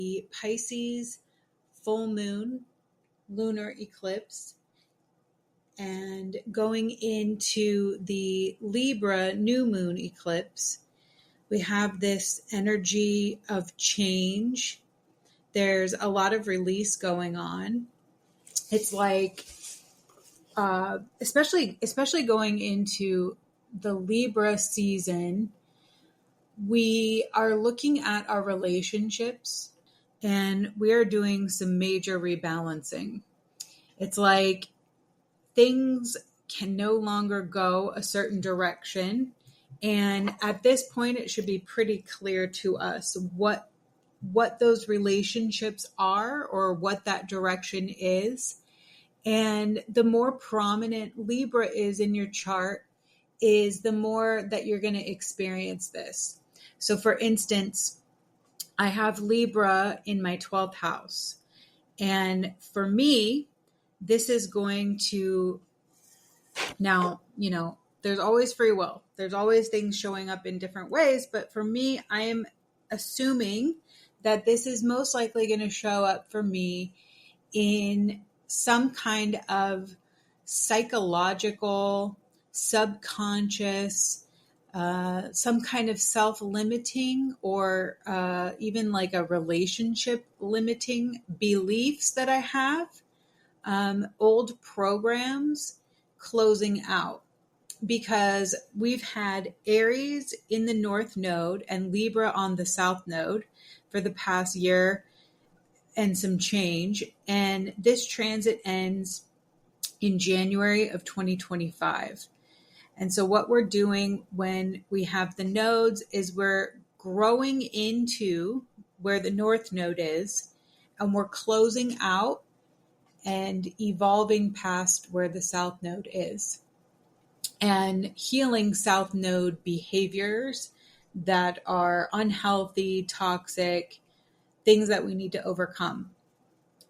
the Pisces full moon lunar eclipse and going into the Libra new moon eclipse. We have this energy of change. There's a lot of release going on. It's like, especially going into the Libra season, we are looking at our relationships and we are doing some major rebalancing. It's like things can no longer go a certain direction. And at this point, it should be pretty clear to us what those relationships are or what that direction is. And the more prominent Libra is in your chart is the more that you're going to experience this. So for instance, I have Libra in my 12th house. And for me, this is going to, now, there's always free will. There's always things showing up in different ways. But for me, I am assuming that this is most likely going to show up for me in some kind of psychological, subconscious, some kind of self-limiting or even like a relationship limiting beliefs that I have, old programs closing out. Because we've had Aries in the North Node and Libra on the South Node for the past year and some change. And this transit ends in January of 2025. And so what we're doing when we have the nodes is we're growing into where the North Node is, and we're closing out and evolving past where the South Node is, and healing South Node behaviors that are unhealthy, toxic, things that we need to overcome.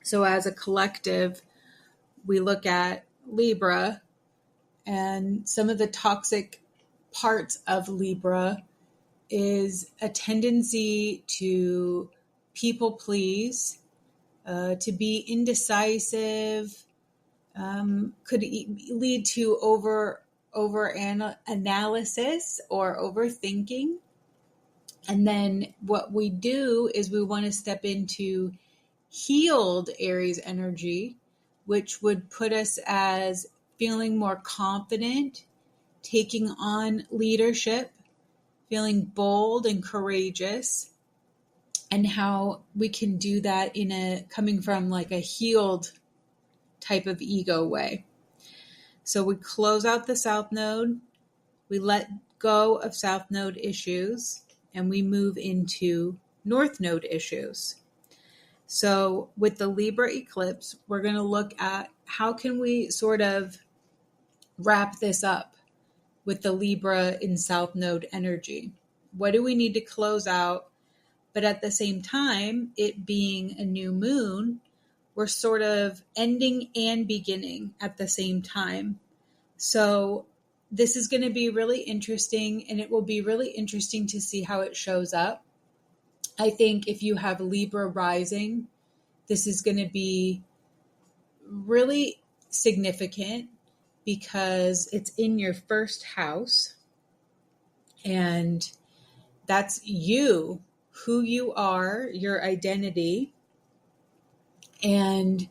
So as a collective, we look at Libra, and some of the toxic parts of Libra is a tendency to people please, to be indecisive, could lead to over analysis or overthinking. And then what we do is we want to step into healed Aries energy, which would put us as feeling more confident, taking on leadership, feeling bold and courageous, and how we can do that coming from like a healed type of ego way. So we close out the South Node, we let go of South Node issues, and we move into North Node issues. So with the Libra eclipse, we're going to look at how can we sort of wrap this up with the Libra in South Node energy. What do we need to close out? But at the same time, it being a new moon, we're sort of ending and beginning at the same time. So this is going to be really interesting, and it will be really interesting to see how it shows up. I think if you have Libra rising, this is going to be really significant because it's in your first house, and that's you, who you are, your identity. And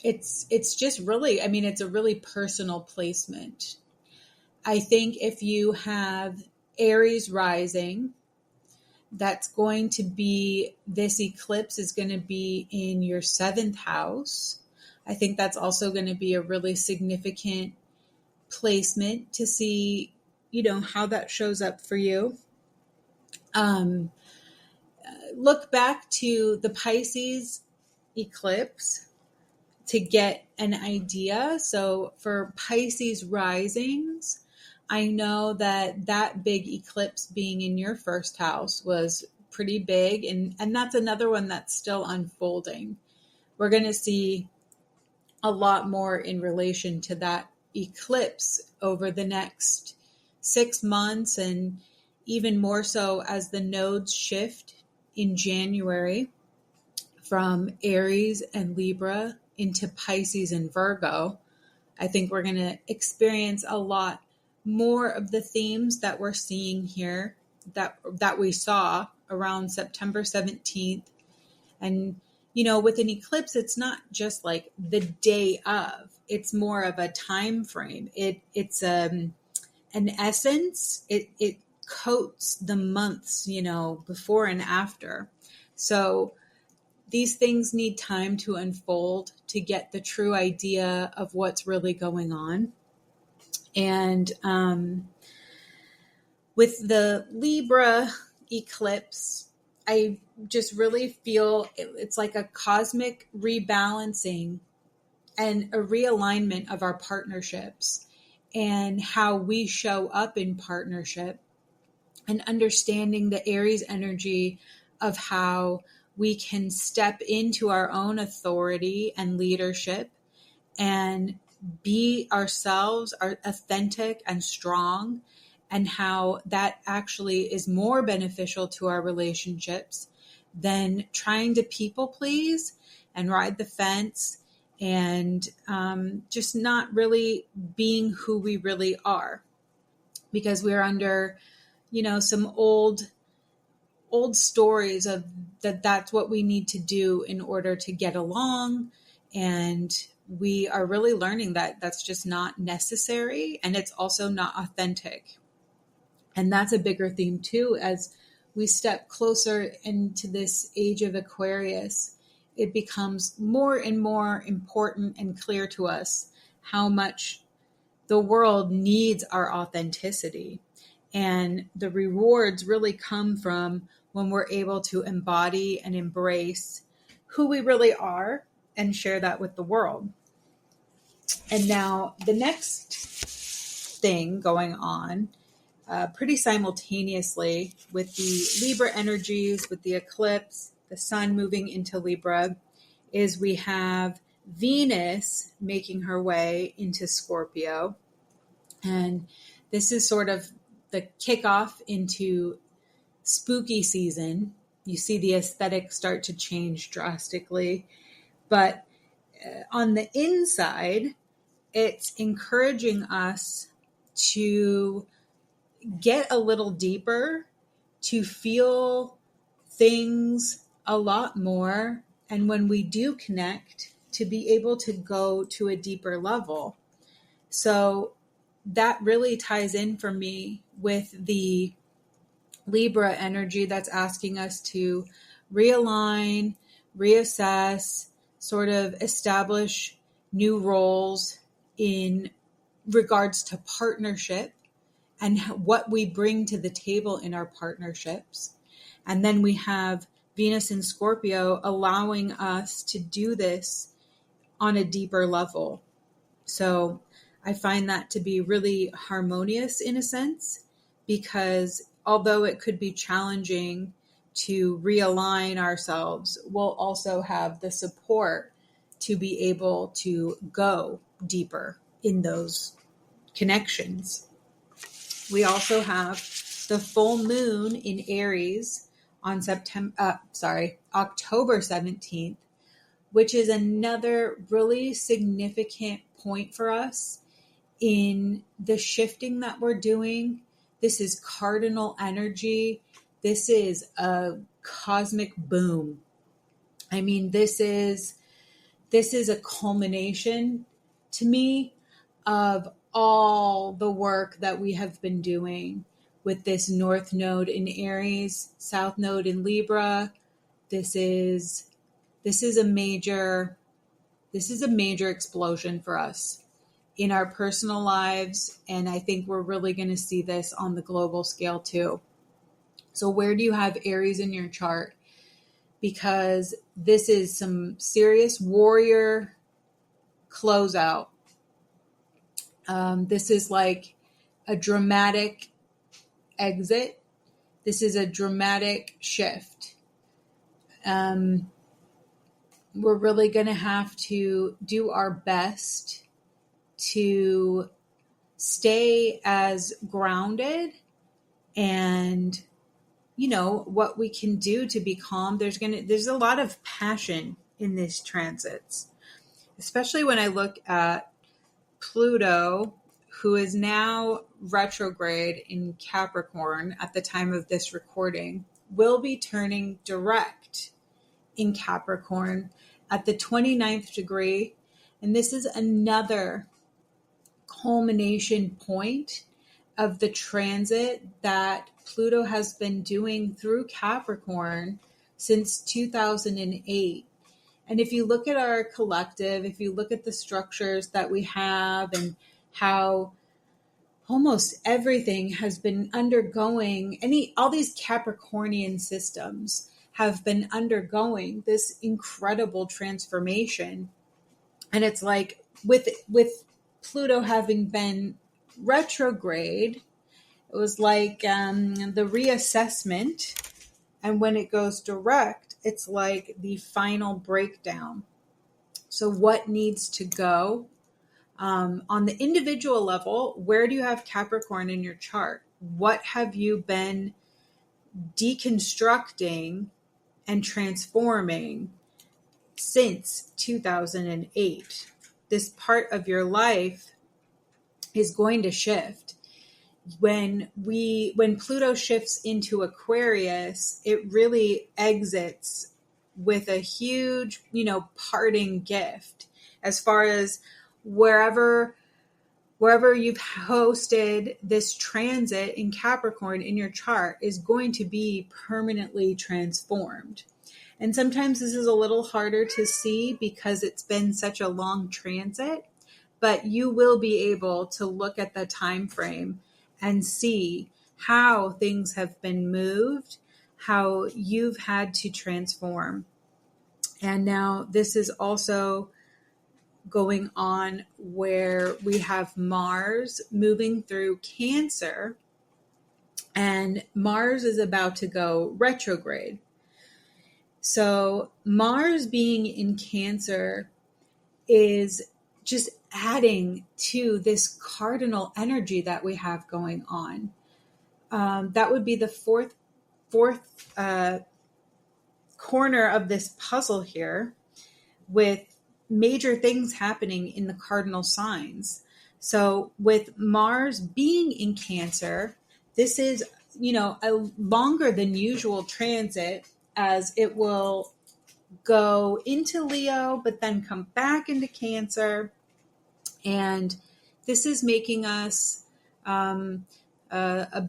it's just really, it's a really personal placement. I think if you have Aries rising, that's going to be, this eclipse is going to be in your 7th house. I think that's also going to be a really significant placement to see, how that shows up for you. Look back to the Pisces eclipse to get an idea. So for Pisces risings, I know that big eclipse being in your first house was pretty big. And that's another one that's still unfolding. We're going to see a lot more in relation to that eclipse over the next 6 months, and even more so as the nodes shift in January. from Aries and Libra into Pisces and Virgo. I think we're going to experience a lot more of the themes that we're seeing here that we saw around September 17th. And, with an eclipse, it's not just like the day of, it's more of a time frame. It's an essence. It coats the months, before and after. So these things need time to unfold to get the true idea of what's really going on. And with the Libra eclipse, I just really feel it's like a cosmic rebalancing and a realignment of our partnerships and how we show up in partnership, and understanding the Aries energy of how we can step into our own authority and leadership and be ourselves, are authentic and strong, and how that actually is more beneficial to our relationships than trying to people please and ride the fence and just not really being who we really are, because we're under, some old stories of that's what we need to do in order to get along. And we are really learning that that's just not necessary, and it's also not authentic. And that's a bigger theme too, as we step closer into this age of Aquarius. It becomes more and more important and clear to us how much the world needs our authenticity. And the rewards really come from when we're able to embody and embrace who we really are and share that with the world. And now the next thing going on pretty simultaneously with the Libra energies, with the eclipse, the sun moving into Libra, is we have Venus making her way into Scorpio. And this is sort of the kickoff into spooky season. You see the aesthetic start to change drastically. But on the inside, it's encouraging us to get a little deeper, to feel things a lot more. And when we do connect, to be able to go to a deeper level. So that really ties in for me with the Libra energy that's asking us to realign, reassess, sort of establish new roles in regards to partnership and what we bring to the table in our partnerships. And then we have Venus in Scorpio allowing us to do this on a deeper level. So I find that to be really harmonious in a sense, because although it could be challenging to realign ourselves, we'll also have the support to be able to go deeper in those connections. We also have the full moon in Aries on October 17th, which is another really significant point for us in the shifting that we're doing. This is cardinal energy. This is a cosmic boom. I mean, this is a culmination to me of all the work that we have been doing with this North Node in Aries, South Node in Libra. This is a major explosion for us in our personal lives. And I think we're really going to see this on the global scale too. So where do you have Aries in your chart? Because this is some serious warrior closeout. This is like a dramatic exit. This is a dramatic shift. We're really going to have to do our best to stay as grounded and what we can do to be calm. There's a lot of passion in these transits, especially when I look at Pluto, who is now retrograde in Capricorn at the time of this recording, will be turning direct in Capricorn at the 29th degree. And this is another culmination point of the transit that Pluto has been doing through Capricorn since 2008. And if you look at our collective, if you look at the structures that we have and how almost everything has been undergoing, all these Capricornian systems have been undergoing this incredible transformation. And it's like with Pluto having been retrograde, it was like the reassessment. And when it goes direct, it's like the final breakdown. So what needs to go? On the individual level, where do you have Capricorn in your chart? What have you been deconstructing and transforming since 2008? This part of your life is going to shift. When Pluto shifts into Aquarius, it really exits with a huge, parting gift as far as wherever you've hosted this transit in Capricorn in your chart is going to be permanently transformed. And sometimes this is a little harder to see because it's been such a long transit, but you will be able to look at the time frame and see how things have been moved, how you've had to transform. And now this is also going on where we have Mars moving through Cancer, and Mars is about to go retrograde. So Mars being in Cancer is just adding to this cardinal energy that we have going on. That would be the fourth corner of this puzzle here, with major things happening in the cardinal signs. So with Mars being in Cancer, this is, a longer than usual transit, as it will go into Leo, but then come back into Cancer. And this is making us a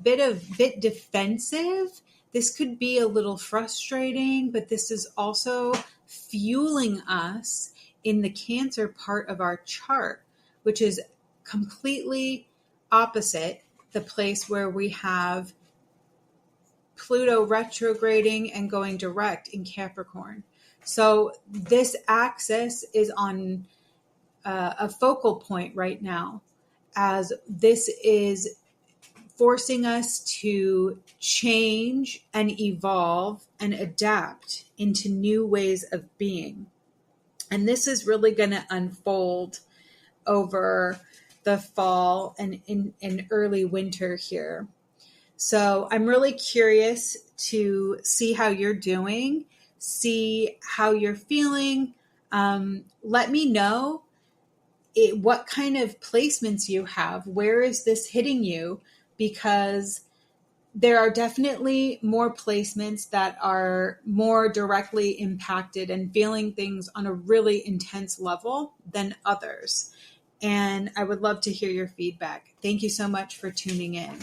bit defensive. This could be a little frustrating, but this is also fueling us in the Cancer part of our chart, which is completely opposite the place where we have Pluto retrograding and going direct in Capricorn. So this axis is on a focal point right now, as this is forcing us to change and evolve and adapt into new ways of being. And this is really going to unfold over the fall and in early winter here. So I'm really curious to see how you're doing, see how you're feeling. Let me know what kind of placements you have. Where is this hitting you? Because there are definitely more placements that are more directly impacted and feeling things on a really intense level than others. And I would love to hear your feedback. Thank you so much for tuning in.